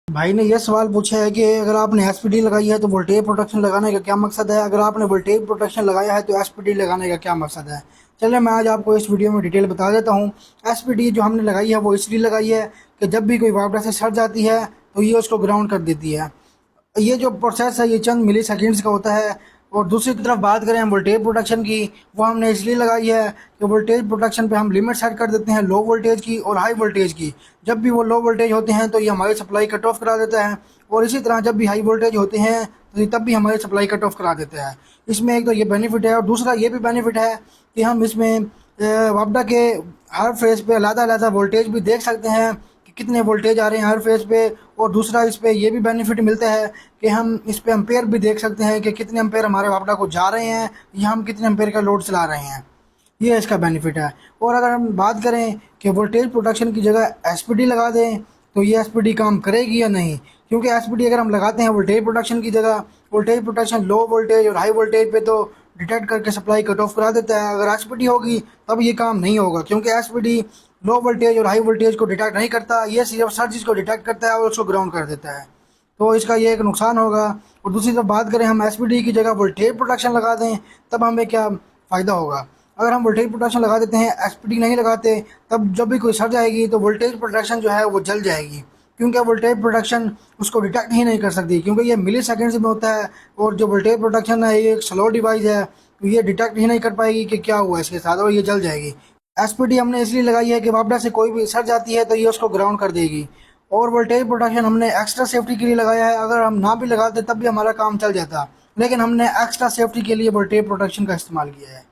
भाई ने यह सवाल पूछा है कि अगर आपने एसपीडी लगाई है तो वोल्टेज प्रोटेक्शन लगाने का क्या मकसद है, अगर आपने वोल्टेज प्रोटेक्शन लगाया है तो एसपीडी लगाने का क्या मकसद है। चलिए मैं आज आपको इस वीडियो में डिटेल बता देता हूँ। एसपीडी जो हमने लगाई है वो इसलिए लगाई है कि जब भी कोई वापडा से सट जाती है तो ये उसको ग्राउंड कर देती है। ये जो प्रोसेस है ये चंद मिली सेकेंड्स का होता है। और दूसरी तरफ बात करें हम वोल्टेज प्रोटेक्शन की, वो हमने इसलिए लगाई है कि वोल्टेज प्रोटेक्शन पे हम लिमिट सेट कर देते हैं लो वोल्टेज की और हाई वोल्टेज की। जब भी वो लो वोल्टेज होते हैं तो ये हमारी सप्लाई कट ऑफ करा देता है, और इसी तरह जब भी हाई वोल्टेज होते हैं तो ये तब भी हमारी सप्लाई कट ऑफ करा देता है। इसमें एक तो ये बेनिफिट है, और दूसरा ये भी बेनिफिट है कि हम इसमें वापडा के हर फेज पे अलग-अलग वोल्टेज भी देख सकते हैं कि कितने वोल्टेज आ रहे हैं हर फेज पे। और दूसरा इस पे ये भी बेनिफिट मिलता है कि हम इस पे एम्पेयर भी देख सकते हैं कि कितने एम्पेयर हमारे वापडा को जा रहे हैं या हम कितने एम्पेयर का लोड चला रहे हैं। ये इसका बेनिफिट है। और अगर हम बात करें कि वोल्टेज प्रोटेक्शन की जगह एसपीडी लगा दें तो ये एसपीडी काम करेगी या नहीं, क्योंकि एसपीडी अगर हम लगाते हैं वोल्टेज प्रोटेक्शन की जगह, वोल्टेज प्रोटेक्शन लो वोल्टेज और हाई वोल्टेज पे तो डिटेक्ट करके सप्लाई कट ऑफ करा देता है। अगर एसपीडी होगी तब ये काम नहीं होगा, क्योंकि एसपीडी लो वोल्टेज और हाई वोल्टेज को डिटेक्ट नहीं करता, ये सिर्फ सर्जिस को डिटेक्ट करता है और उसको ग्राउंड कर देता है। तो इसका ये एक नुकसान होगा। और दूसरी तरफ बात करें हम एसपीडी की जगह वोल्टेज प्रोटेक्शन लगा दें तब हमें क्या फ़ायदा होगा। अगर हम वोल्टेज प्रोटेक्शन लगा देते हैं, एसपीडी नहीं लगाते, तब जब भी कोई सर्ज आएगी तो वोल्टेज प्रोटेक्शन जो है वो जल जाएगी, क्योंकि वोल्टेज प्रोटेक्शन उसको डिटेक्ट ही नहीं कर सकती, क्योंकि ये मिली सेकेंड्स में होता है। और जो वोल्टेज प्रोटेक्शन है ये एक स्लो डिवाइस है, तो ये डिटेक्ट ही नहीं कर पाएगी कि क्या हुआ इसके साथ, और ये जल जाएगी। एसपीडी हमने इसलिए लगाई है कि वापडा से कोई भी सर्ज आती है तो ये उसको ग्राउंड कर देगी। और वोल्टेज प्रोटेक्शन हमने एक्स्ट्रा सेफ्टी के लिए लगाया है, अगर हम ना भी लगाते तब भी हमारा काम चल जाता, लेकिन हमने एक्स्ट्रा सेफ्टी के लिए वोल्टेज प्रोटेक्शन का इस्तेमाल किया है।